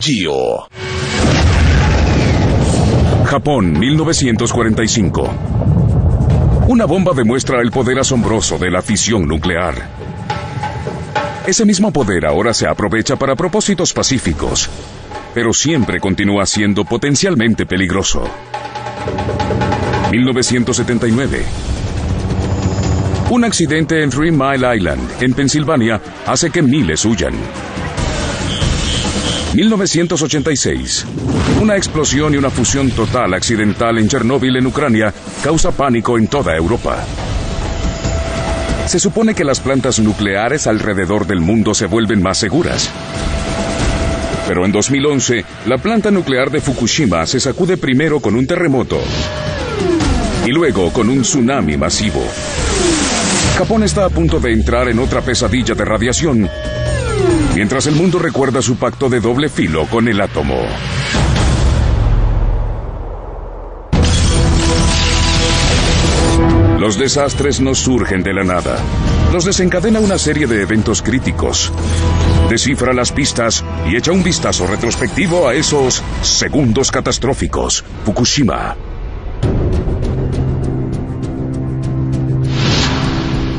Gio. Japón, 1945. Una bomba demuestra el poder asombroso de la fisión nuclear. Ese mismo poder ahora se aprovecha para propósitos pacíficos, pero siempre continúa siendo potencialmente peligroso. 1979. Un accidente en 3 Mile Island, en Pensilvania, hace que miles huyan. 1986. Una explosión y una fusión total accidental en Chernóbil, en Ucrania, causa pánico en toda Europa. Se supone que las plantas nucleares alrededor del mundo se vuelven más seguras. Pero en 2011, la planta nuclear de Fukushima se sacude primero con un terremoto y luego con un tsunami masivo. Japón está a punto de entrar en otra pesadilla de radiación, mientras el mundo recuerda su pacto de doble filo con el átomo. Los desastres no surgen de la nada. Los desencadena una serie de eventos críticos. Descifra las pistas y echa un vistazo retrospectivo a esos segundos catastróficos. Fukushima.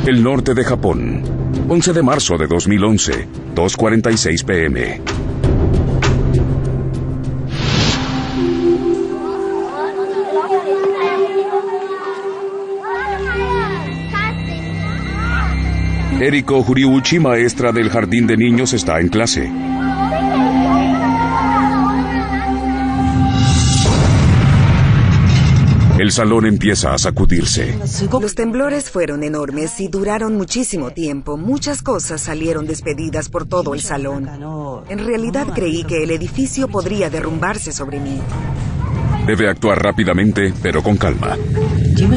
El norte de Japón. 11 de marzo de 2011, 2:46 p.m. Eriko Horiuchi, maestra del jardín de niños, está en clase. El salón empieza a sacudirse. Los temblores fueron enormes y duraron muchísimo tiempo. Muchas cosas salieron despedidas por todo el salón. En realidad creí que el edificio podría derrumbarse sobre mí. Debe actuar rápidamente, pero con calma.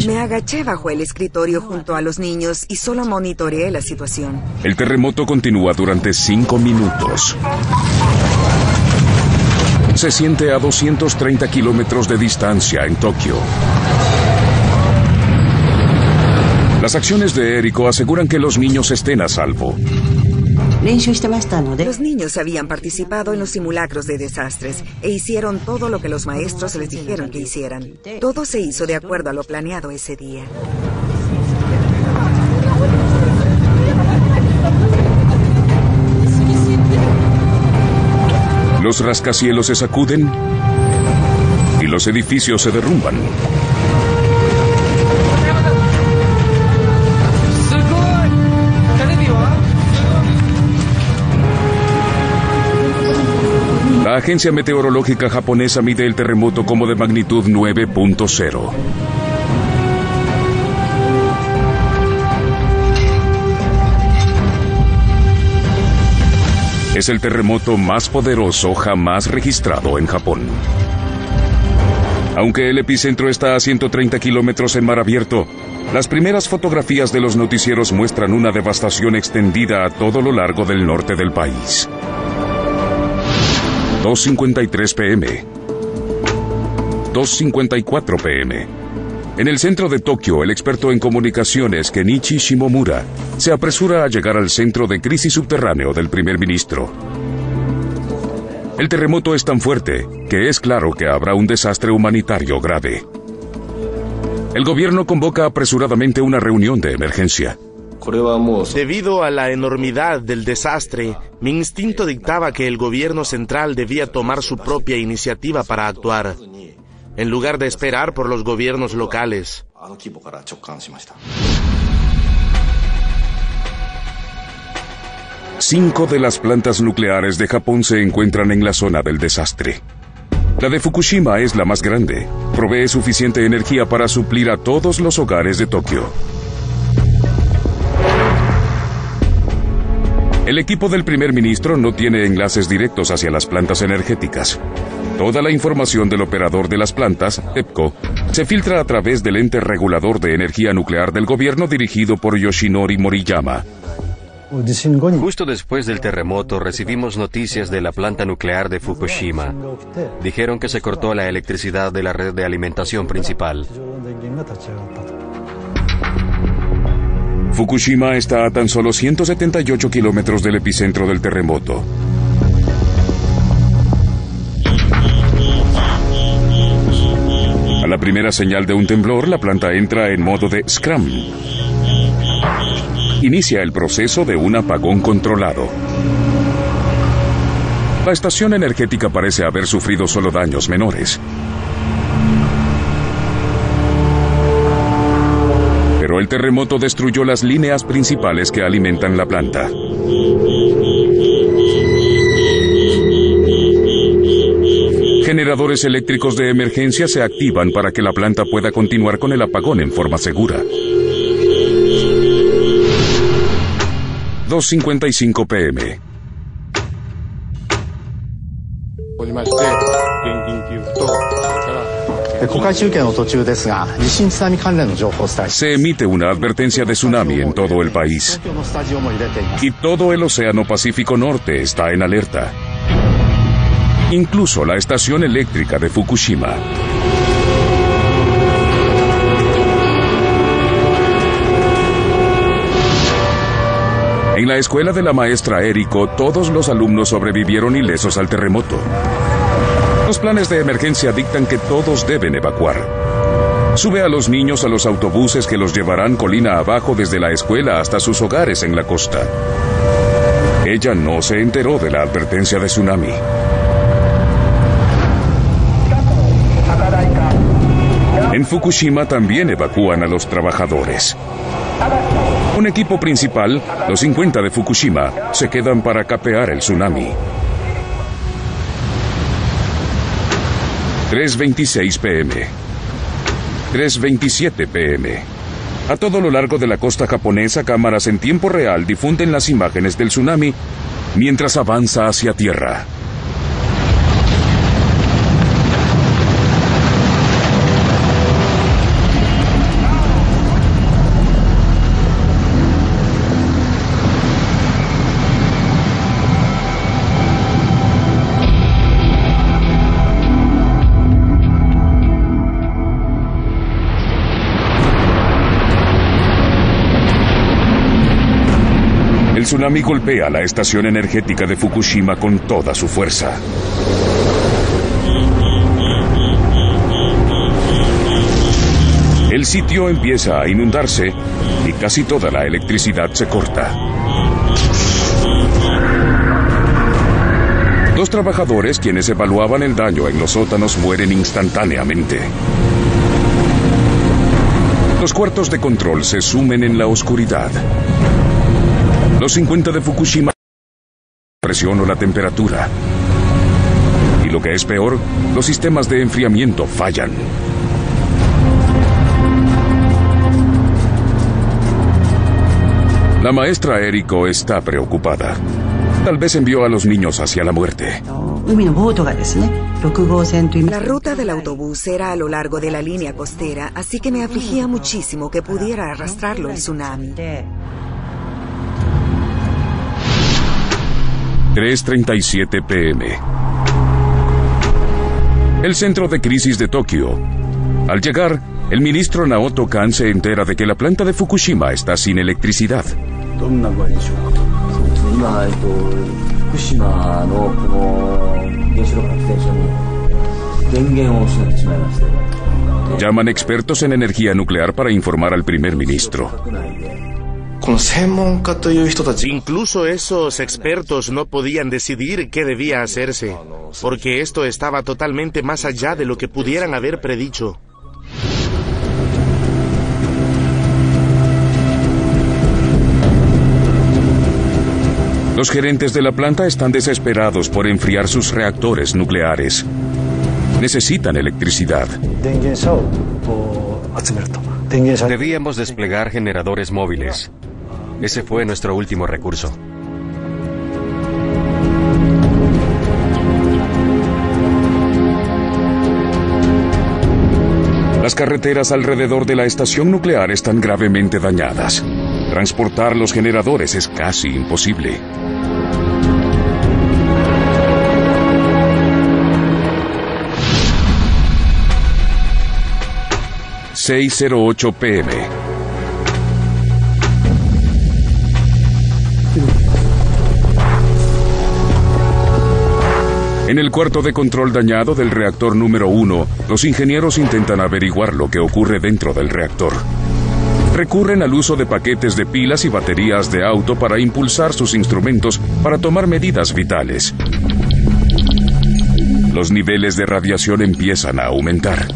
Me agaché bajo el escritorio junto a los niños y solo monitoreé la situación. El terremoto continúa durante 5 minutos. Se siente a 230 kilómetros de distancia en Tokio. Las acciones de Eriko aseguran que los niños estén a salvo. Los niños habían participado en los simulacros de desastres e hicieron todo lo que los maestros les dijeron que hicieran. Todo se hizo de acuerdo a lo planeado ese día. Los rascacielos se sacuden y los edificios se derrumban. La agencia meteorológica japonesa mide el terremoto como de magnitud 9.0. Es el terremoto más poderoso jamás registrado en Japón. Aunque el epicentro está a 130 kilómetros en mar abierto, las primeras fotografías de los noticieros muestran una devastación extendida a todo lo largo del norte del país. 2:53 p.m. 2:54 p.m. En el centro de Tokio, el experto en comunicaciones Kenichi Shimomura se apresura a llegar al centro de crisis subterráneo del primer ministro. El terremoto es tan fuerte que es claro que habrá un desastre humanitario grave. El gobierno convoca apresuradamente una reunión de emergencia. Debido a la enormidad del desastre, mi instinto dictaba que el gobierno central debía tomar su propia iniciativa para actuar, en lugar de esperar por los gobiernos locales. Cinco de las plantas nucleares de Japón se encuentran en la zona del desastre. La de Fukushima es la más grande. Provee suficiente energía para suplir a todos los hogares de Tokio. El equipo del primer ministro no tiene enlaces directos hacia las plantas energéticas. Toda la información del operador de las plantas, TEPCO, se filtra a través del ente regulador de energía nuclear del gobierno dirigido por Yoshinori Moriyama. Justo después del terremoto recibimos noticias de la planta nuclear de Fukushima. Dijeron que se cortó la electricidad de la red de alimentación principal. Fukushima está a tan solo 178 kilómetros del epicentro del terremoto. la primera señal de un temblor, la planta entra en modo de Scrum. Inicia el proceso de un apagón controlado. La estación energética parece haber sufrido solo daños menores. Pero el terremoto destruyó las líneas principales que alimentan la planta. Generadores eléctricos de emergencia se activan para que la planta pueda continuar con el apagón en forma segura. 2:55 p.m. Se emite una advertencia de tsunami en todo el país. Y todo el Océano Pacífico Norte está en alerta. Incluso la estación eléctrica de Fukushima. En la escuela de la maestra Eriko, todos los alumnos sobrevivieron ilesos al terremoto. Los planes de emergencia dictan que todos deben evacuar. Sube a los niños a los autobuses que los llevarán colina abajo desde la escuela hasta sus hogares en la costa. Ella no se enteró de la advertencia de tsunami. En Fukushima también evacúan a los trabajadores. Un equipo principal, los 50 de Fukushima, se quedan para capear el tsunami. 3:26 p.m. 3:27 p.m. A todo lo largo de la costa japonesa, cámaras en tiempo real difunden las imágenes del tsunami mientras avanza hacia tierra. El tsunami golpea la estación energética de Fukushima con toda su fuerza. El sitio empieza a inundarse y casi toda la electricidad se corta. Los trabajadores, quienes evaluaban el daño en los sótanos, mueren instantáneamente. Los cuartos de control se sumen en la oscuridad. Los 50 de Fukushima presión o la temperatura. Y lo que es peor, los sistemas de enfriamiento fallan. La maestra Eriko está preocupada. Tal vez envió a los niños hacia la muerte. La ruta del autobús era a lo largo de la línea costera, así que me afligía muchísimo que pudiera arrastrarlo el tsunami. 3:37 p.m. El centro de crisis de Tokio. Al llegar, el ministro Naoto Kan se entera de que la planta de Fukushima está sin electricidad. Llaman expertos en energía nuclear para informar al primer ministro. Incluso esos expertos no podían decidir qué debía hacerse, porque esto estaba totalmente más allá de lo que pudieran haber predicho. Los gerentes de la planta están desesperados por enfriar sus reactores nucleares. Necesitan electricidad. Debíamos desplegar generadores móviles. Ese fue nuestro último recurso. Las carreteras alrededor de la estación nuclear están gravemente dañadas. Transportar los generadores es casi imposible. ...6:08 p.m. En el cuarto de control dañado del reactor número 1, los ingenieros intentan averiguar lo que ocurre dentro del reactor. Recurren al uso de paquetes de pilas y baterías de auto para impulsar sus instrumentos para tomar medidas vitales. Los niveles de radiación empiezan a aumentar.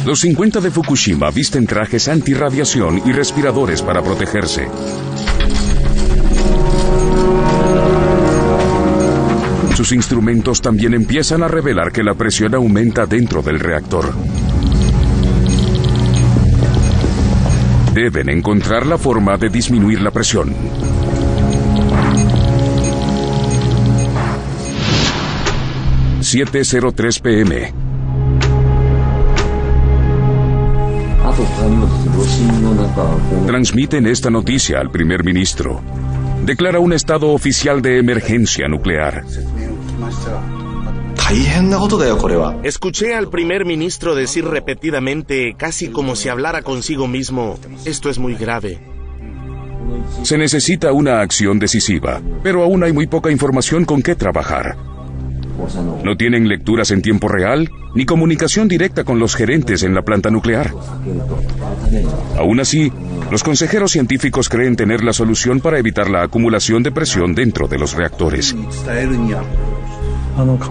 Los 50 de Fukushima visten trajes antirradiación y respiradores para protegerse. Sus instrumentos también empiezan a revelar que la presión aumenta dentro del reactor. Deben encontrar la forma de disminuir la presión. ...7:03 p.m. Transmiten esta noticia al primer ministro. Declara un estado oficial de emergencia nuclear. Escuché al primer ministro decir repetidamente, casi como si hablara consigo mismo, esto es muy grave. Se necesita una acción decisiva, pero aún hay muy poca información con qué trabajar. No tienen lecturas en tiempo real, ni comunicación directa con los gerentes en la planta nuclear. Aún así, los consejeros científicos creen tener la solución para evitar la acumulación de presión dentro de los reactores.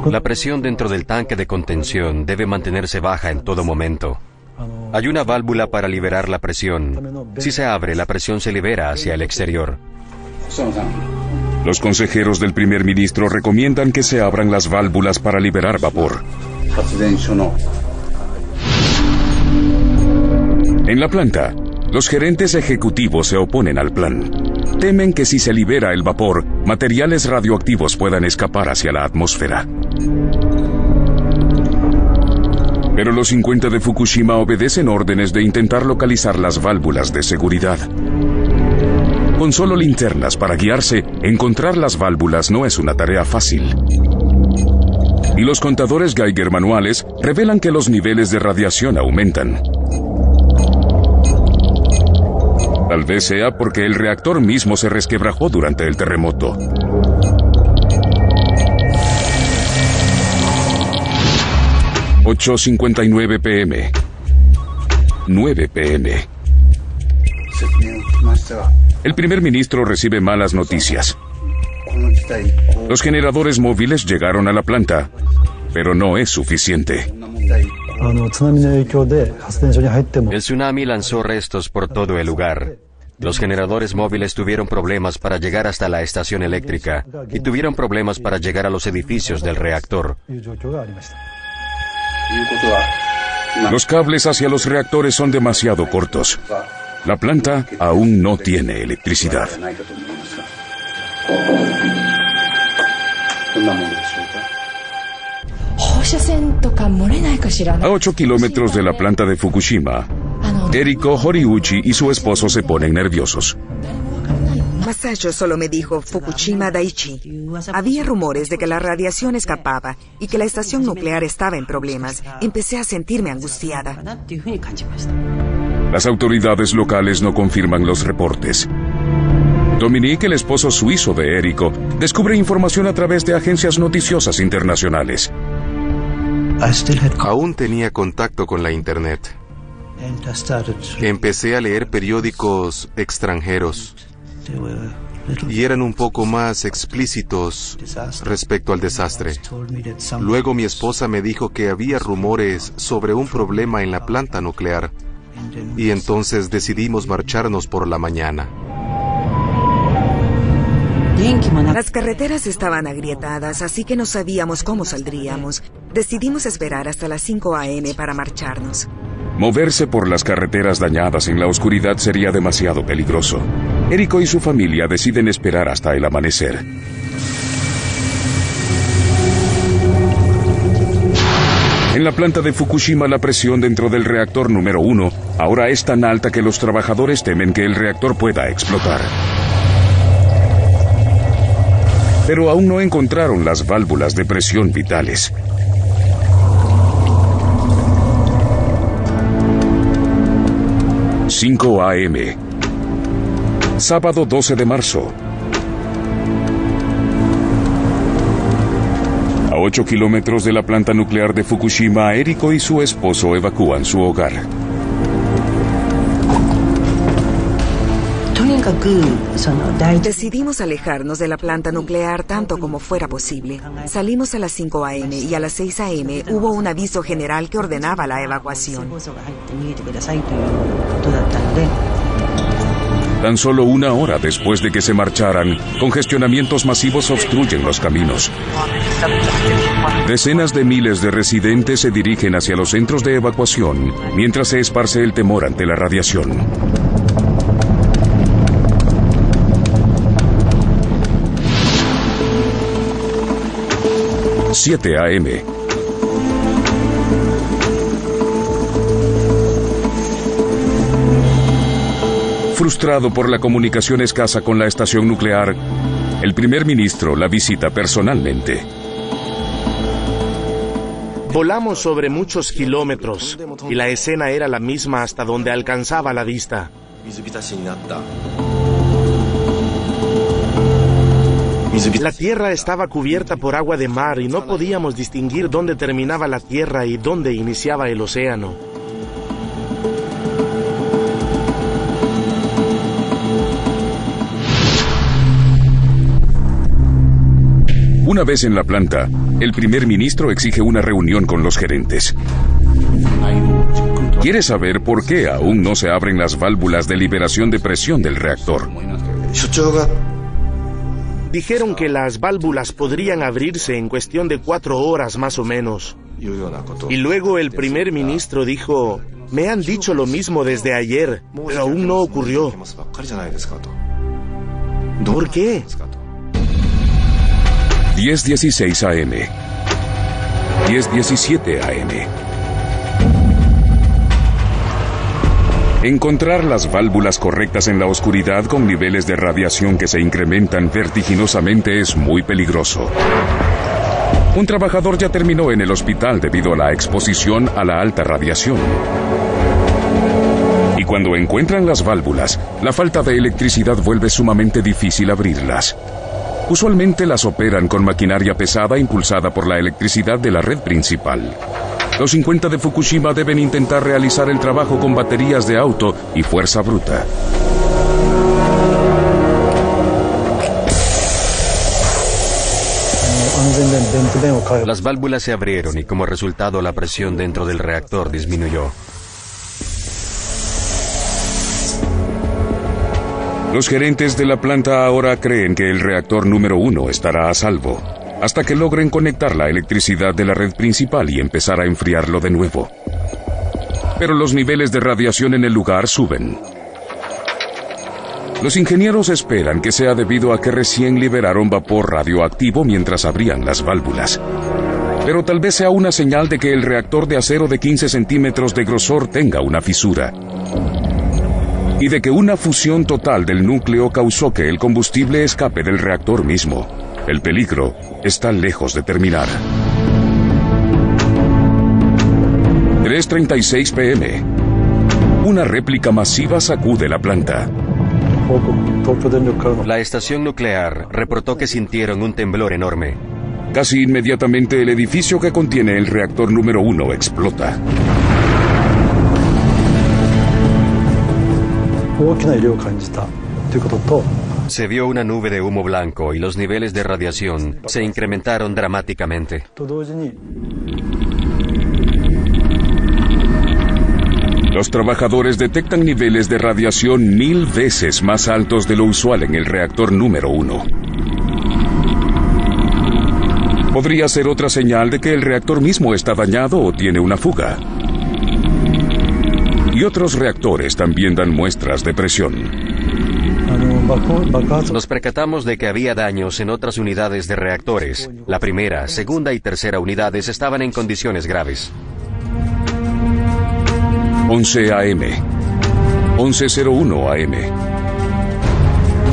La presión dentro del tanque de contención debe mantenerse baja en todo momento. Hay una válvula para liberar la presión. Si se abre, la presión se libera hacia el exterior. Los consejeros del primer ministro recomiendan que se abran las válvulas para liberar vapor. En la planta, los gerentes ejecutivos se oponen al plan. Temen que si se libera el vapor, materiales radioactivos puedan escapar hacia la atmósfera. Pero los 50 de Fukushima obedecen órdenes de intentar localizar las válvulas de seguridad. Con solo linternas para guiarse, encontrar las válvulas no es una tarea fácil. Y los contadores Geiger manuales revelan que los niveles de radiación aumentan. Tal vez sea porque el reactor mismo se resquebrajó durante el terremoto. ...8:59 p.m. 9 p.m. El primer ministro recibe malas noticias. Los generadores móviles llegaron a la planta, pero no es suficiente. El tsunami lanzó restos por todo el lugar. Los generadores móviles tuvieron problemas para llegar hasta la estación eléctrica y tuvieron problemas para llegar a los edificios del reactor. Los cables hacia los reactores son demasiado cortos. La planta aún no tiene electricidad. A 8 kilómetros de la planta de Fukushima, Eriko Horiuchi y su esposo se ponen nerviosos. Masayo solo me dijo Fukushima Daiichi. Había rumores de que la radiación escapaba y que la estación nuclear estaba en problemas. Empecé a sentirme angustiada. Las autoridades locales no confirman los reportes. Dominique, el esposo suizo de Eriko, descubre información a través de agencias noticiosas internacionales. Aún tenía contacto con la Internet. Empecé a leer periódicos extranjeros y eran un poco más explícitos respecto al desastre. Luego mi esposa me dijo que había rumores sobre un problema en la planta nuclear y entonces decidimos marcharnos por la mañana. Las carreteras estaban agrietadas, así que no sabíamos cómo saldríamos. Decidimos esperar hasta las 5 a.m. para marcharnos. Moverse por las carreteras dañadas en la oscuridad sería demasiado peligroso. Eriko y su familia deciden esperar hasta el amanecer. En la planta de Fukushima, la presión dentro del reactor número 1 ahora es tan alta que los trabajadores temen que el reactor pueda explotar. Pero aún no encontraron las válvulas de presión vitales. ...5 a.m. Sábado 12 de marzo. A 8 kilómetros de la planta nuclear de Fukushima, Eriko y su esposo evacúan su hogar. Decidimos alejarnos de la planta nuclear tanto como fuera posible. Salimos a las 5 a.m. y a las 6 a.m. hubo un aviso general que ordenaba la evacuación. Tan solo una hora después de que se marcharan, congestionamientos masivos obstruyen los caminos. Decenas de miles de residentes se dirigen hacia los centros de evacuación, mientras se esparce el temor ante la radiación. ...7 a.m. Frustrado por la comunicación escasa con la estación nuclear, el primer ministro la visita personalmente. Volamos sobre muchos kilómetros y la escena era la misma hasta donde alcanzaba la vista. La tierra estaba cubierta por agua de mar y no podíamos distinguir dónde terminaba la tierra y dónde iniciaba el océano. Una vez en la planta, el primer ministro exige una reunión con los gerentes. Quiere saber por qué aún no se abren las válvulas de liberación de presión del reactor. Dijeron que las válvulas podrían abrirse en cuestión de 4 horas más o menos. Y luego el primer ministro dijo, me han dicho lo mismo desde ayer, pero aún no ocurrió. ¿Por qué? 10:16 a.m. 10:17 a.m. Encontrar las válvulas correctas en la oscuridad con niveles de radiación que se incrementan vertiginosamente es muy peligroso. Un trabajador ya terminó en el hospital debido a la exposición a la alta radiación. Y cuando encuentran las válvulas, la falta de electricidad vuelve sumamente difícil abrirlas. Usualmente las operan con maquinaria pesada impulsada por la electricidad de la red principal. Los 50 de Fukushima deben intentar realizar el trabajo con baterías de auto y fuerza bruta. Las válvulas se abrieron y como resultado la presión dentro del reactor disminuyó. Los gerentes de la planta ahora creen que el reactor número 1 estará a salvo, hasta que logren conectar la electricidad de la red principal y empezar a enfriarlo de nuevo. Pero los niveles de radiación en el lugar suben. Los ingenieros esperan que sea debido a que recién liberaron vapor radioactivo mientras abrían las válvulas. Pero tal vez sea una señal de que el reactor de acero de 15 centímetros de grosor tenga una fisura. Y de que una fusión total del núcleo causó que el combustible escape del reactor mismo. El peligro está lejos de terminar. 3:36 p.m. Una réplica masiva sacude la planta. La estación nuclear reportó que sintieron un temblor enorme. Casi inmediatamente el edificio que contiene el reactor número 1 explota. Se vio una nube de humo blanco y los niveles de radiación se incrementaron dramáticamente. Los trabajadores detectan niveles de radiación 1000 veces más altos de lo usual en el reactor número 1. Podría ser otra señal de que el reactor mismo está dañado o tiene una fuga. Y otros reactores también dan muestras de presión. Nos percatamos de que había daños en otras unidades de reactores. La primera, segunda y tercera unidades estaban en condiciones graves. 11 a.m. 11:01 a.m.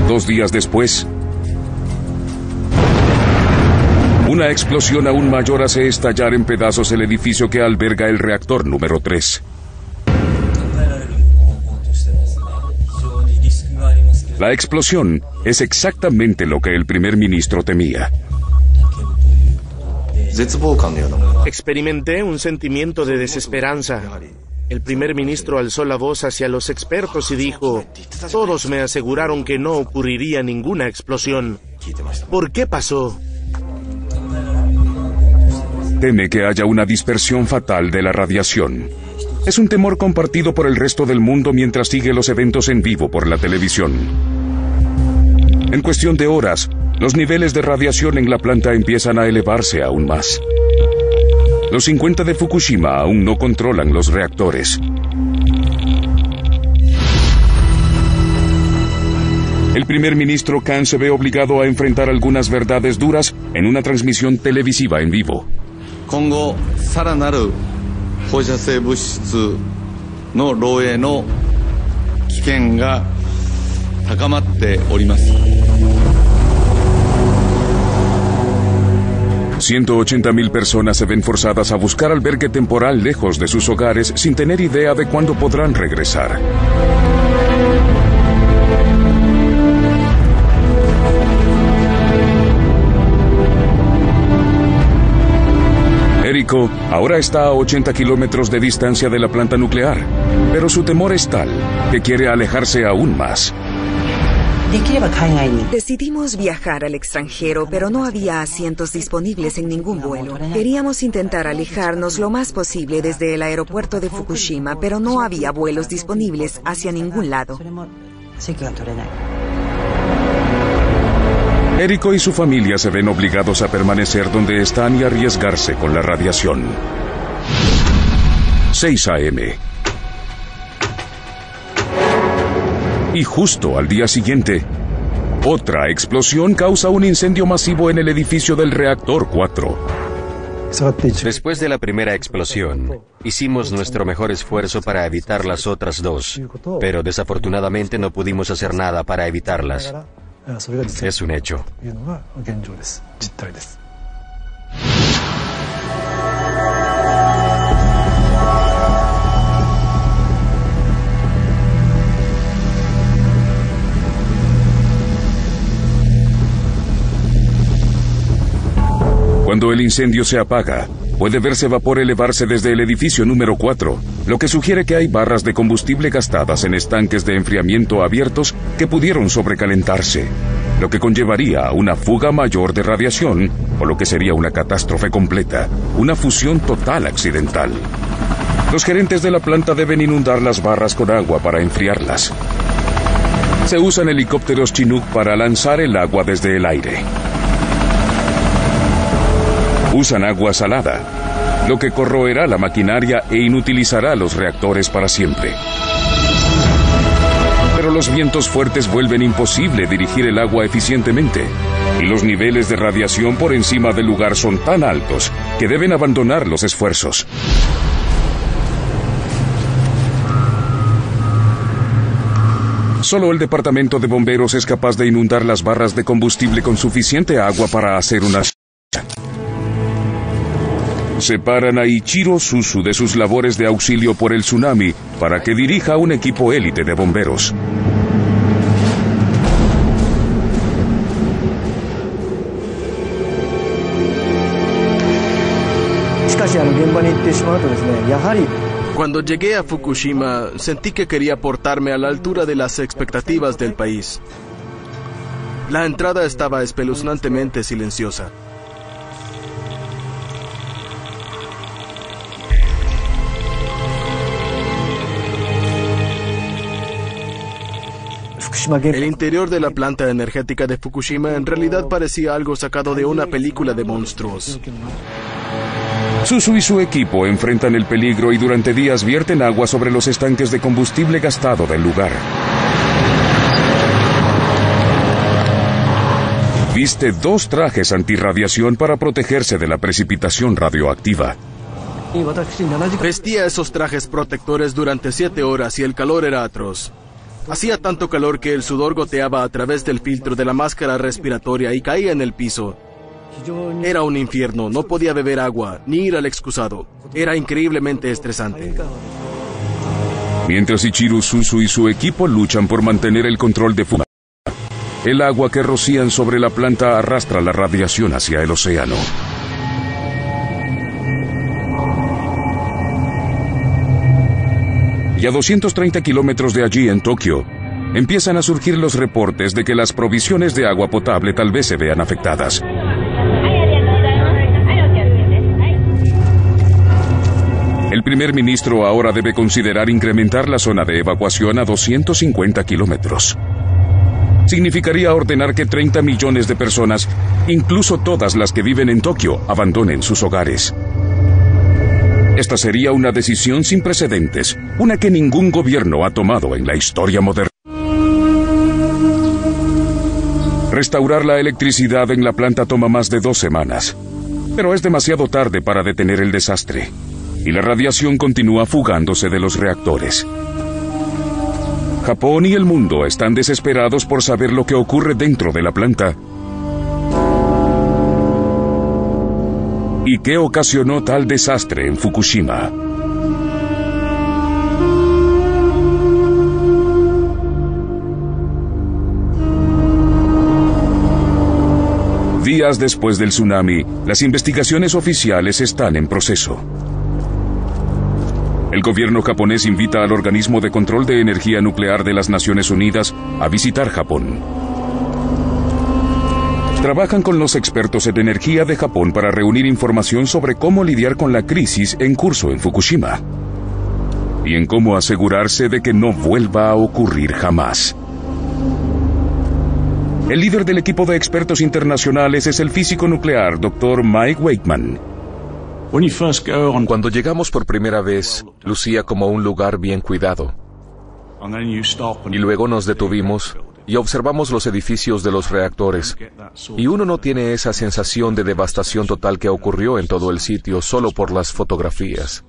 2 días después, una explosión aún mayor hace estallar en pedazos el edificio que alberga el reactor número 3. La explosión es exactamente lo que el primer ministro temía. Experimenté un sentimiento de desesperanza. El primer ministro alzó la voz hacia los expertos y dijo: todos me aseguraron que no ocurriría ninguna explosión. ¿Por qué pasó? Teme que haya una dispersión fatal de la radiación. Es un temor compartido por el resto del mundo mientras sigue los eventos en vivo por la televisión. En cuestión de horas, los niveles de radiación en la planta empiezan a elevarse aún más. Los 50 de Fukushima aún no controlan los reactores. El primer ministro Kan se ve obligado a enfrentar algunas verdades duras en una transmisión televisiva en vivo. $180,000 personas se ven forzadas a buscar albergue temporal lejos de sus hogares sin tener idea de cuándo podrán regresar. Eriko ahora está a 80 kilómetros de distancia de la planta nuclear, pero su temor es tal que quiere alejarse aún más. Decidimos viajar al extranjero, pero no había asientos disponibles en ningún vuelo. Queríamos intentar alejarnos lo más posible desde el aeropuerto de Fukushima, pero no había vuelos disponibles hacia ningún lado. Eriko y su familia se ven obligados a permanecer donde están y arriesgarse con la radiación. 6 a.m. Y justo al día siguiente, otra explosión causa un incendio masivo en el edificio del reactor 4. Después de la primera explosión, hicimos nuestro mejor esfuerzo para evitar las otras dos, pero desafortunadamente no pudimos hacer nada para evitarlas. Es un hecho. Cuando el incendio se apaga, puede verse vapor elevarse desde el edificio número 4, lo que sugiere que hay barras de combustible gastadas en estanques de enfriamiento abiertos que pudieron sobrecalentarse, lo que conllevaría a una fuga mayor de radiación, o lo que sería una catástrofe completa, una fusión total accidental. Los gerentes de la planta deben inundar las barras con agua para enfriarlas. Se usan helicópteros Chinook para lanzar el agua desde el aire. Usan agua salada, lo que corroerá la maquinaria e inutilizará los reactores para siempre. Pero los vientos fuertes vuelven imposible dirigir el agua eficientemente, y los niveles de radiación por encima del lugar son tan altos que deben abandonar los esfuerzos. Solo el departamento de bomberos es capaz de inundar las barras de combustible con suficiente agua para hacer una... Separan a Ichiro Suzu de sus labores de auxilio por el tsunami para que dirija un equipo élite de bomberos. Cuando llegué a Fukushima, sentí que quería portarme a la altura de las expectativas del país. La entrada estaba espeluznantemente silenciosa. El interior de la planta energética de Fukushima en realidad parecía algo sacado de una película de monstruos. Suzu y su equipo enfrentan el peligro y durante días vierten agua sobre los estanques de combustible gastado del lugar. Viste 2 trajes antirradiación para protegerse de la precipitación radioactiva. Vestía esos trajes protectores durante 7 horas y el calor era atroz. Hacía tanto calor que el sudor goteaba a través del filtro de la máscara respiratoria y caía en el piso. Era un infierno, no podía beber agua, ni ir al excusado. Era increíblemente estresante. Mientras Ichiro Suzu y su equipo luchan por mantener el control de Fukushima, el agua que rocían sobre la planta arrastra la radiación hacia el océano. Y a 230 kilómetros de allí, en Tokio, empiezan a surgir los reportes de que las provisiones de agua potable tal vez se vean afectadas. El primer ministro ahora debe considerar incrementar la zona de evacuación a 250 kilómetros. Significaría ordenar que 30 millones de personas, incluso todas las que viven en Tokio, abandonen sus hogares. Esta sería una decisión sin precedentes, una que ningún gobierno ha tomado en la historia moderna. Restaurar la electricidad en la planta toma más de 2 semanas, pero es demasiado tarde para detener el desastre, y la radiación continúa fugándose de los reactores. Japón y el mundo están desesperados por saber lo que ocurre dentro de la planta y qué ocasionó tal desastre en Fukushima. Días después del tsunami, las investigaciones oficiales están en proceso. El gobierno japonés invita al Organismo de Control de Energía Nuclear de las Naciones Unidas a visitar Japón. Trabajan con los expertos en energía de Japón para reunir información sobre cómo lidiar con la crisis en curso en Fukushima y en cómo asegurarse de que no vuelva a ocurrir jamás. El líder del equipo de expertos internacionales es el físico nuclear, Dr. Mike Wakeman. Cuando llegamos por primera vez, lucía como un lugar bien cuidado. Y luego nos detuvimos y observamos los edificios de los reactores. Y uno no tiene esa sensación de devastación total que ocurrió en todo el sitio solo por las fotografías.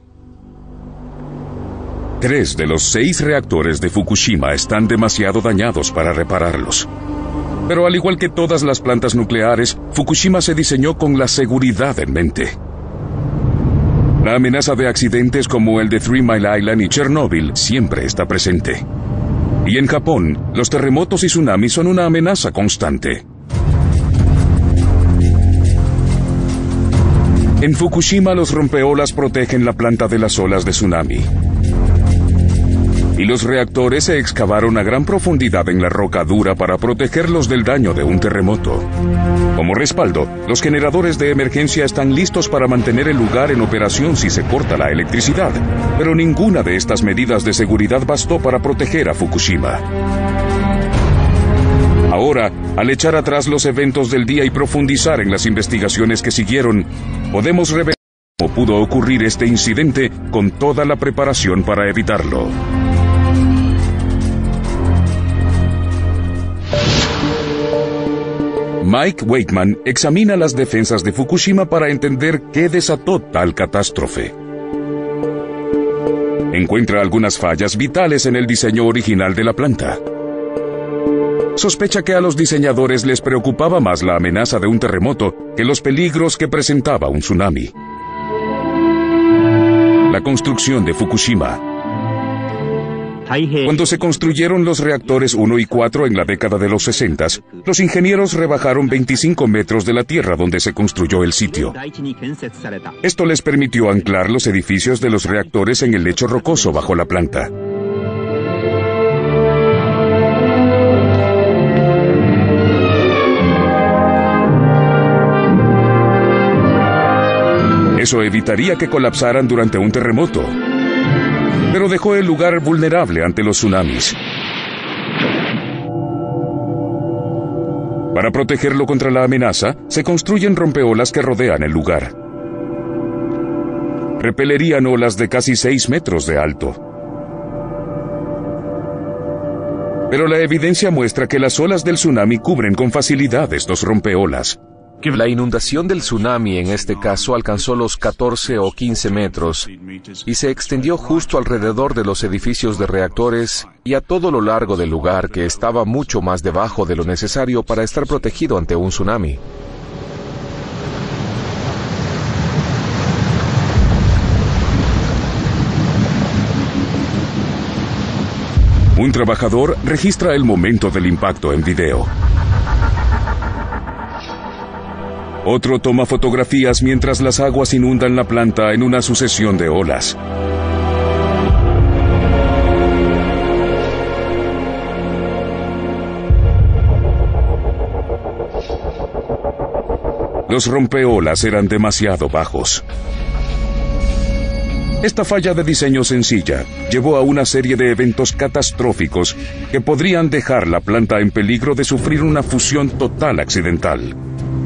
3 de los 6 reactores de Fukushima están demasiado dañados para repararlos. Pero al igual que todas las plantas nucleares, Fukushima se diseñó con la seguridad en mente. La amenaza de accidentes como el de 3 Mile Island y Chernobyl siempre está presente. Y en Japón, los terremotos y tsunamis son una amenaza constante. En Fukushima, los rompeolas protegen la planta de las olas de tsunami. Y los reactores se excavaron a gran profundidad en la roca dura para protegerlos del daño de un terremoto. Como respaldo, los generadores de emergencia están listos para mantener el lugar en operación si se corta la electricidad, pero ninguna de estas medidas de seguridad bastó para proteger a Fukushima. Ahora, al echar atrás los eventos del día y profundizar en las investigaciones que siguieron, podemos revelar cómo pudo ocurrir este incidente con toda la preparación para evitarlo. Mike Wakeman examina las defensas de Fukushima para entender qué desató tal catástrofe. Encuentra algunas fallas vitales en el diseño original de la planta. Sospecha que a los diseñadores les preocupaba más la amenaza de un terremoto que los peligros que presentaba un tsunami. La construcción de Fukushima. Cuando se construyeron los reactores 1 y 4 en la década de los 60, los ingenieros rebajaron 25 metros de la tierra donde se construyó el sitio. Esto les permitió anclar los edificios de los reactores en el lecho rocoso bajo la planta. Eso evitaría que colapsaran durante un terremoto, pero dejó el lugar vulnerable ante los tsunamis. Para protegerlo contra la amenaza, se construyen rompeolas que rodean el lugar. Repelerían olas de casi 6 metros de alto. Pero la evidencia muestra que las olas del tsunami cubren con facilidad estos rompeolas. La inundación del tsunami en este caso alcanzó los 14 o 15 metros y se extendió justo alrededor de los edificios de reactores y a todo lo largo del lugar, que estaba mucho más debajo de lo necesario para estar protegido ante un tsunami. Un trabajador registra el momento del impacto en video. Otro toma fotografías mientras las aguas inundan la planta en una sucesión de olas. Los rompeolas eran demasiado bajos. Esta falla de diseño sencilla llevó a una serie de eventos catastróficos que podrían dejar la planta en peligro de sufrir una fusión total accidental.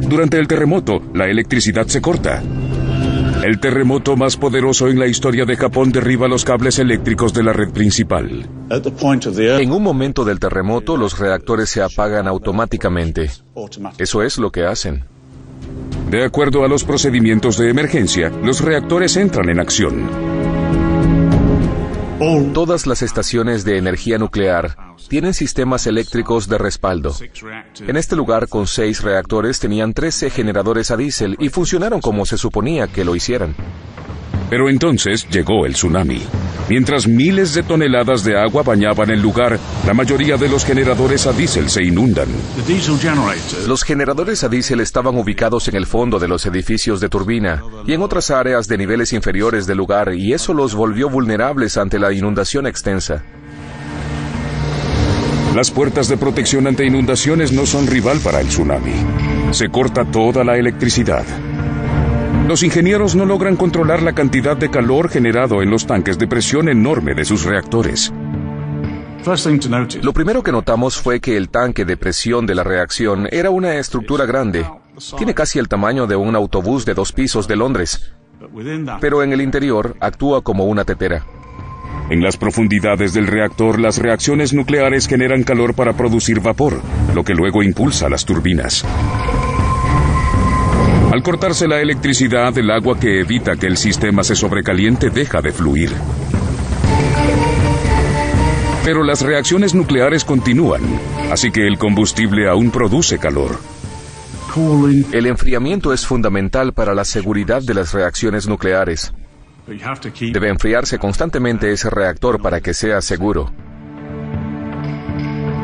Durante el terremoto, la electricidad se corta. El terremoto más poderoso en la historia de Japón derriba los cables eléctricos de la red principal. En un momento del terremoto, los reactores se apagan automáticamente. Eso es lo que hacen. De acuerdo a los procedimientos de emergencia, los reactores entran en acción. Todas las estaciones de energía nuclear tienen sistemas eléctricos de respaldo. En este lugar, con 6 reactores, tenían 13 generadores a diésel y funcionaron como se suponía que lo hicieran. Pero entonces llegó el tsunami. Mientras miles de toneladas de agua bañaban el lugar, la mayoría de los generadores a diésel se inundan. Los generadores a diésel estaban ubicados en el fondo de los edificios de turbina y en otras áreas de niveles inferiores del lugar, y eso los volvió vulnerables ante la inundación extensa. Las puertas de protección ante inundaciones no son rival para el tsunami. Se corta toda la electricidad. Los ingenieros no logran controlar la cantidad de calor generado en los tanques de presión enorme de sus reactores. Lo primero que notamos fue que el tanque de presión de la reacción era una estructura grande. Tiene casi el tamaño de un autobús de 2 pisos de Londres. Pero en el interior actúa como una tetera. En las profundidades del reactor, las reacciones nucleares generan calor para producir vapor, lo que luego impulsa las turbinas. Al cortarse la electricidad, el agua que evita que el sistema se sobrecaliente deja de fluir. Pero las reacciones nucleares continúan, así que el combustible aún produce calor. El enfriamiento es fundamental para la seguridad de las reacciones nucleares. Debe enfriarse constantemente ese reactor para que sea seguro.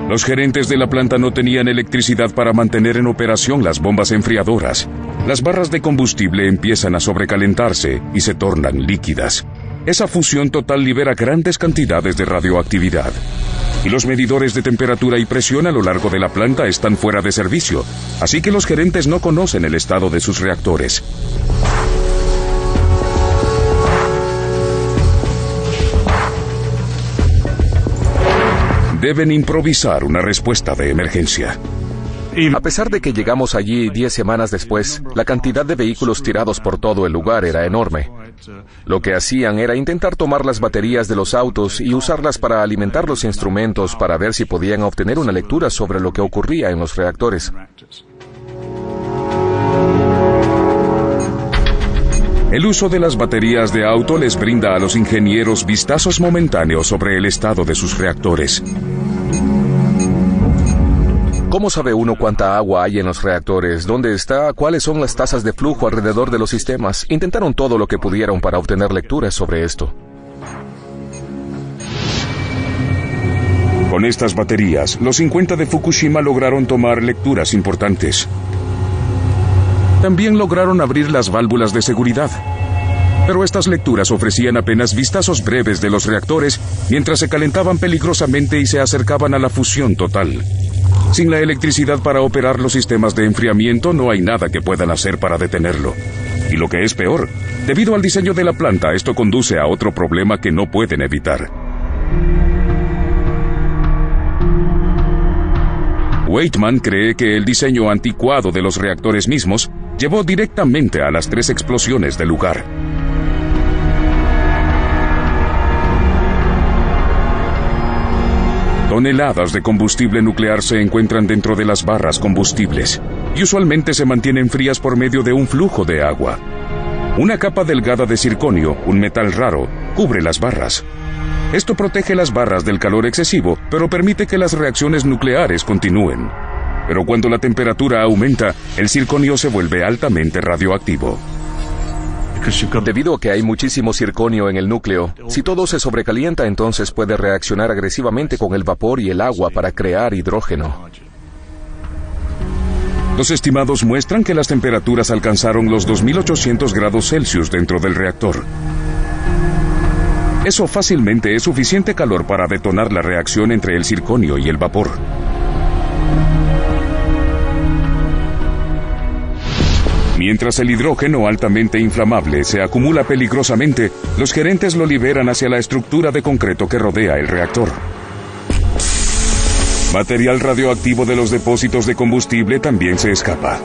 Los gerentes de la planta no tenían electricidad para mantener en operación las bombas enfriadoras. Las barras de combustible empiezan a sobrecalentarse y se tornan líquidas. Esa fusión total libera grandes cantidades de radioactividad. Y los medidores de temperatura y presión a lo largo de la planta están fuera de servicio, así que los gerentes no conocen el estado de sus reactores. Deben improvisar una respuesta de emergencia. A pesar de que llegamos allí 10 semanas después, la cantidad de vehículos tirados por todo el lugar era enorme. Lo que hacían era intentar tomar las baterías de los autos y usarlas para alimentar los instrumentos para ver si podían obtener una lectura sobre lo que ocurría en los reactores. El uso de las baterías de auto les brinda a los ingenieros vistazos momentáneos sobre el estado de sus reactores. ¿Cómo sabe uno cuánta agua hay en los reactores? ¿Dónde está? ¿Cuáles son las tasas de flujo alrededor de los sistemas? Intentaron todo lo que pudieron para obtener lecturas sobre esto. Con estas baterías, los 50 de Fukushima lograron tomar lecturas importantes. También lograron abrir las válvulas de seguridad. Pero estas lecturas ofrecían apenas vistazos breves de los reactores mientras se calentaban peligrosamente y se acercaban a la fusión total. Sin la electricidad para operar los sistemas de enfriamiento, no hay nada que puedan hacer para detenerlo. Y lo que es peor, debido al diseño de la planta, esto conduce a otro problema que no pueden evitar. Weightman cree que el diseño anticuado de los reactores mismos llevó directamente a las 3 explosiones del lugar. Toneladas de combustible nuclear se encuentran dentro de las barras combustibles y usualmente se mantienen frías por medio de un flujo de agua. Una capa delgada de circonio, un metal raro, cubre las barras. Esto protege las barras del calor excesivo, pero permite que las reacciones nucleares continúen. Pero cuando la temperatura aumenta, el circonio se vuelve altamente radioactivo. Debido a que hay muchísimo circonio en el núcleo, si todo se sobrecalienta, entonces puede reaccionar agresivamente con el vapor y el agua para crear hidrógeno. Los estimados muestran que las temperaturas alcanzaron los 2800 grados Celsius dentro del reactor. Eso fácilmente es suficiente calor para detonar la reacción entre el circonio y el vapor. Mientras el hidrógeno altamente inflamable se acumula peligrosamente, los gerentes lo liberan hacia la estructura de concreto que rodea el reactor. Material radioactivo de los depósitos de combustible también se escapa.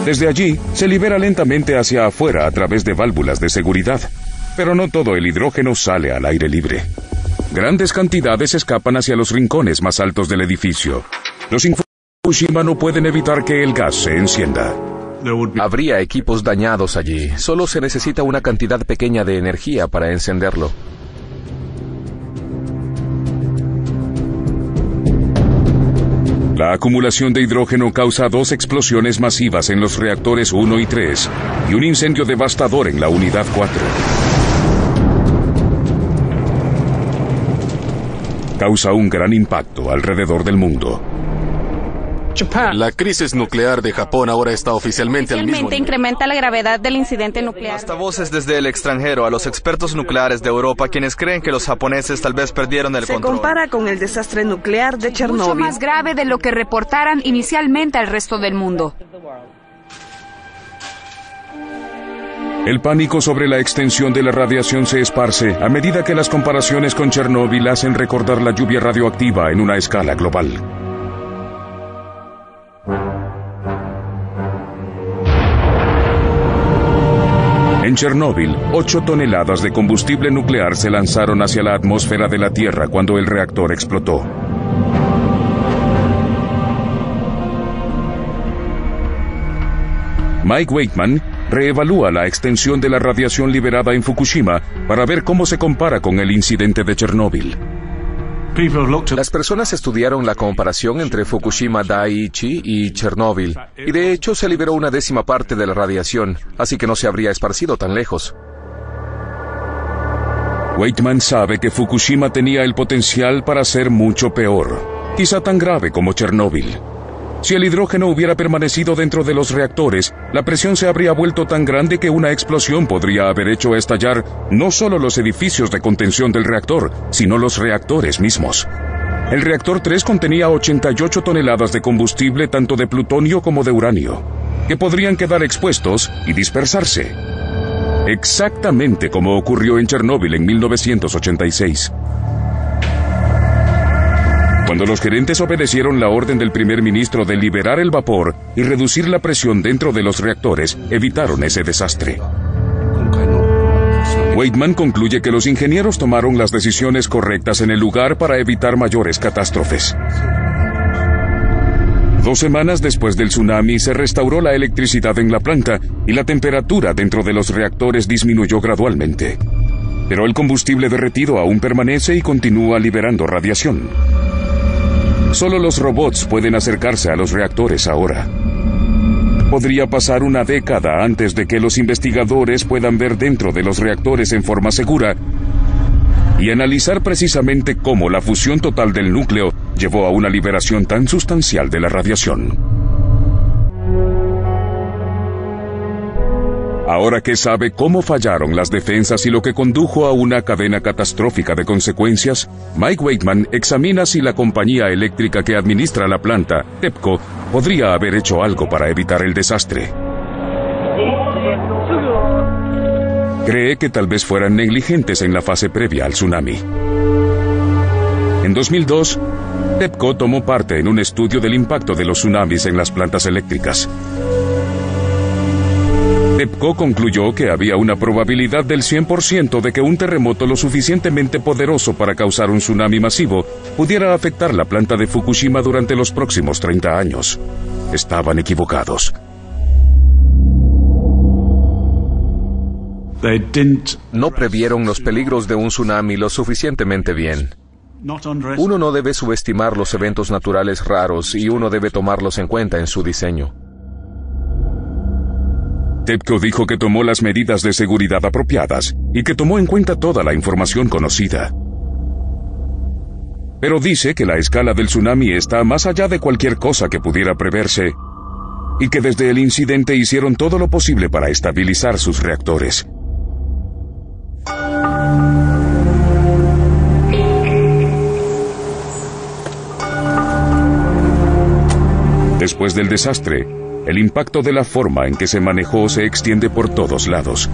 Desde allí, se libera lentamente hacia afuera a través de válvulas de seguridad. Pero no todo el hidrógeno sale al aire libre. Grandes cantidades escapan hacia los rincones más altos del edificio. Los ingenieros de Fukushima no pueden evitar que el gas se encienda. Habría equipos dañados allí. Solo se necesita una cantidad pequeña de energía para encenderlo. La acumulación de hidrógeno causa 2 explosiones masivas en los reactores 1 y 3 y un incendio devastador en la unidad 4. Causa un gran impacto alrededor del mundo. La crisis nuclear de Japón ahora está oficialmente al mismo nivel. Incrementa la gravedad del incidente nuclear. Hasta voces desde el extranjero a los expertos nucleares de Europa, quienes creen que los japoneses tal vez perdieron el control. Se compara con el desastre nuclear de Chernóbil. Mucho más grave de lo que reportaran inicialmente al resto del mundo. El pánico sobre la extensión de la radiación se esparce a medida que las comparaciones con Chernóbil hacen recordar la lluvia radioactiva en una escala global. En Chernóbil, 8 toneladas de combustible nuclear se lanzaron hacia la atmósfera de la Tierra cuando el reactor explotó. Mike Wakeman reevalúa la extensión de la radiación liberada en Fukushima para ver cómo se compara con el incidente de Chernóbil. Las personas estudiaron la comparación entre Fukushima Daiichi y Chernóbil, y de hecho se liberó una 10ª parte de la radiación, así que no se habría esparcido tan lejos. Wakeman sabe que Fukushima tenía el potencial para ser mucho peor, quizá tan grave como Chernóbil. Si el hidrógeno hubiera permanecido dentro de los reactores, la presión se habría vuelto tan grande que una explosión podría haber hecho estallar no solo los edificios de contención del reactor, sino los reactores mismos. El reactor 3 contenía 88 toneladas de combustible tanto de plutonio como de uranio, que podrían quedar expuestos y dispersarse. Exactamente como ocurrió en Chernóbil en 1986. Cuando los gerentes obedecieron la orden del primer ministro de liberar el vapor y reducir la presión dentro de los reactores, evitaron ese desastre. Wakeman concluye que los ingenieros tomaron las decisiones correctas en el lugar para evitar mayores catástrofes. 2 semanas después del tsunami se restauró la electricidad en la planta y la temperatura dentro de los reactores disminuyó gradualmente. Pero el combustible derretido aún permanece y continúa liberando radiación. Solo los robots pueden acercarse a los reactores ahora. Podría pasar una década antes de que los investigadores puedan ver dentro de los reactores en forma segura y analizar precisamente cómo la fusión total del núcleo llevó a una liberación tan sustancial de la radiación. Ahora que sabe cómo fallaron las defensas y lo que condujo a una cadena catastrófica de consecuencias, Mike Wakeman examina si la compañía eléctrica que administra la planta, TEPCO, podría haber hecho algo para evitar el desastre. Cree que tal vez fueran negligentes en la fase previa al tsunami. En 2002, TEPCO tomó parte en un estudio del impacto de los tsunamis en las plantas eléctricas. TEPCO concluyó que había una probabilidad del 100% de que un terremoto lo suficientemente poderoso para causar un tsunami masivo pudiera afectar la planta de Fukushima durante los próximos 30 años. Estaban equivocados. No previeron los peligros de un tsunami lo suficientemente bien. Uno no debe subestimar los eventos naturales raros y uno debe tomarlos en cuenta en su diseño. TEPCO dijo que tomó las medidas de seguridad apropiadas y que tomó en cuenta toda la información conocida. Pero dice que la escala del tsunami está más allá de cualquier cosa que pudiera preverse y que desde el incidente hicieron todo lo posible para estabilizar sus reactores. Después del desastre, El impacto de la forma en que se manejó se extiende por todos lados.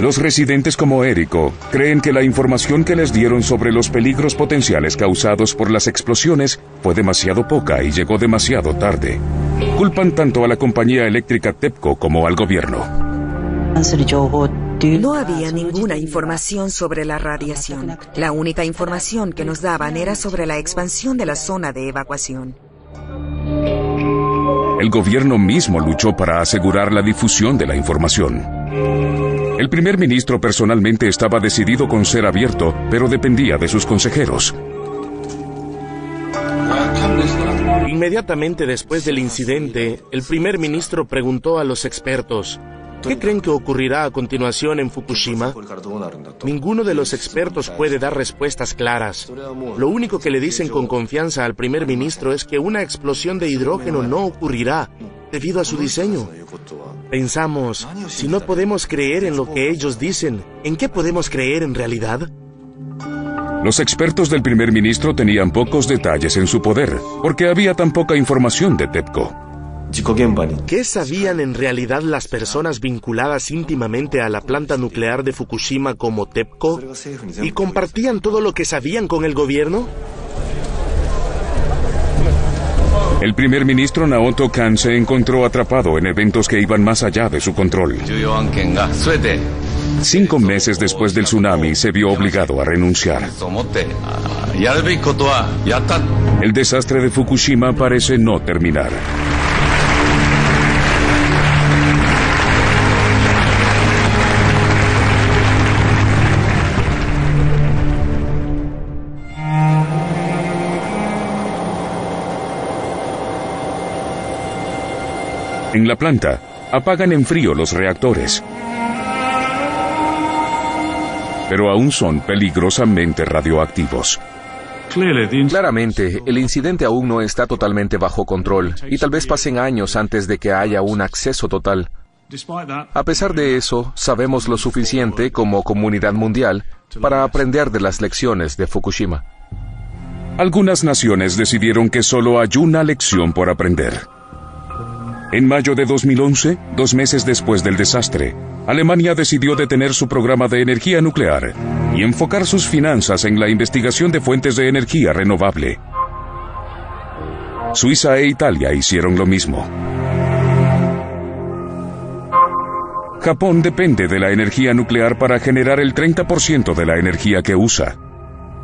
Los residentes como Érico creen que la información que les dieron sobre los peligros potenciales causados por las explosiones fue demasiado poca y llegó demasiado tarde. Culpan tanto a la compañía eléctrica TEPCO como al gobierno. No había ninguna información sobre la radiación. La única información que nos daban era sobre la expansión de la zona de evacuación. El gobierno mismo luchó para asegurar la difusión de la información. El primer ministro personalmente estaba decidido con ser abierto, pero dependía de sus consejeros. Inmediatamente después del incidente, el primer ministro preguntó a los expertos: ¿qué creen que ocurrirá a continuación en Fukushima? Ninguno de los expertos puede dar respuestas claras. Lo único que le dicen con confianza al primer ministro es que una explosión de hidrógeno no ocurrirá debido a su diseño. Pensamos, si no podemos creer en lo que ellos dicen, ¿en qué podemos creer en realidad? Los expertos del primer ministro tenían pocos detalles en su poder, porque había tan poca información de TEPCO. ¿Qué sabían en realidad las personas vinculadas íntimamente a la planta nuclear de Fukushima como TEPCO? ¿Y compartían todo lo que sabían con el gobierno? El primer ministro Naoto Kan se encontró atrapado en eventos que iban más allá de su control. 5 meses después del tsunami se vio obligado a renunciar. El desastre de Fukushima parece no terminar. En la planta, apagan en frío los reactores. Pero aún son peligrosamente radioactivos. Claramente, el incidente aún no está totalmente bajo control y tal vez pasen años antes de que haya un acceso total. A pesar de eso, sabemos lo suficiente como comunidad mundial para aprender de las lecciones de Fukushima. Algunas naciones decidieron que solo hay una lección por aprender. En mayo de 2011, 2 meses después del desastre, Alemania decidió detener su programa de energía nuclear y enfocar sus finanzas en la investigación de fuentes de energía renovable. Suiza e Italia hicieron lo mismo. Japón depende de la energía nuclear para generar el 30% de la energía que usa.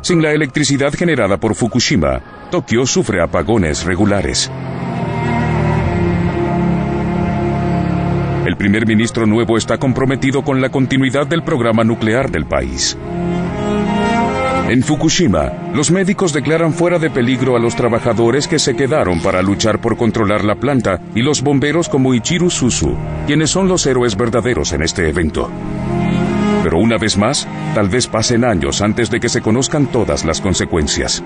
Sin la electricidad generada por Fukushima, Tokio sufre apagones regulares. El primer ministro nuevo está comprometido con la continuidad del programa nuclear del país. En Fukushima, los médicos declaran fuera de peligro a los trabajadores que se quedaron para luchar por controlar la planta y los bomberos como Ichiro Suzu, quienes son los héroes verdaderos en este evento. Pero una vez más, tal vez pasen años antes de que se conozcan todas las consecuencias.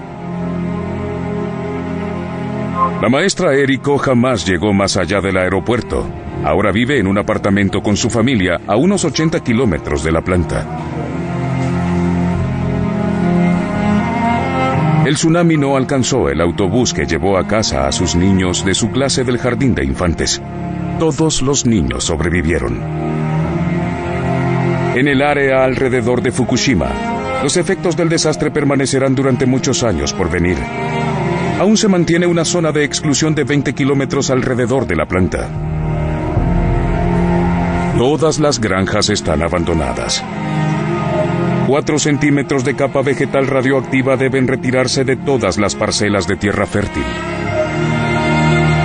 La maestra Érico jamás llegó más allá del aeropuerto. Ahora vive en un apartamento con su familia a unos 80 kilómetros de la planta. El tsunami no alcanzó el autobús que llevó a casa a sus niños de su clase del jardín de infantes. Todos los niños sobrevivieron. En el área alrededor de Fukushima, los efectos del desastre permanecerán durante muchos años por venir. Aún se mantiene una zona de exclusión de 20 kilómetros alrededor de la planta. Todas las granjas están abandonadas. 4 centímetros de capa vegetal radioactiva deben retirarse de todas las parcelas de tierra fértil.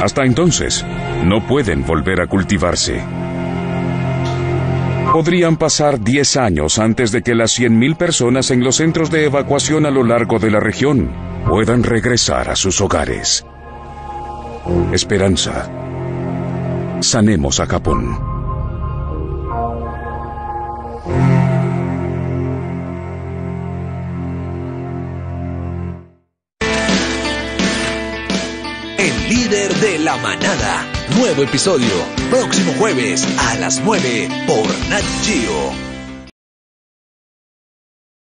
Hasta entonces, no pueden volver a cultivarse. Podrían pasar 10 años antes de que las 100.000 personas en los centros de evacuación a lo largo de la región puedan regresar a sus hogares. Esperanza. Sanemos a Japón. El líder de la manada. Nuevo episodio, próximo jueves a las 9 por Nat Geo.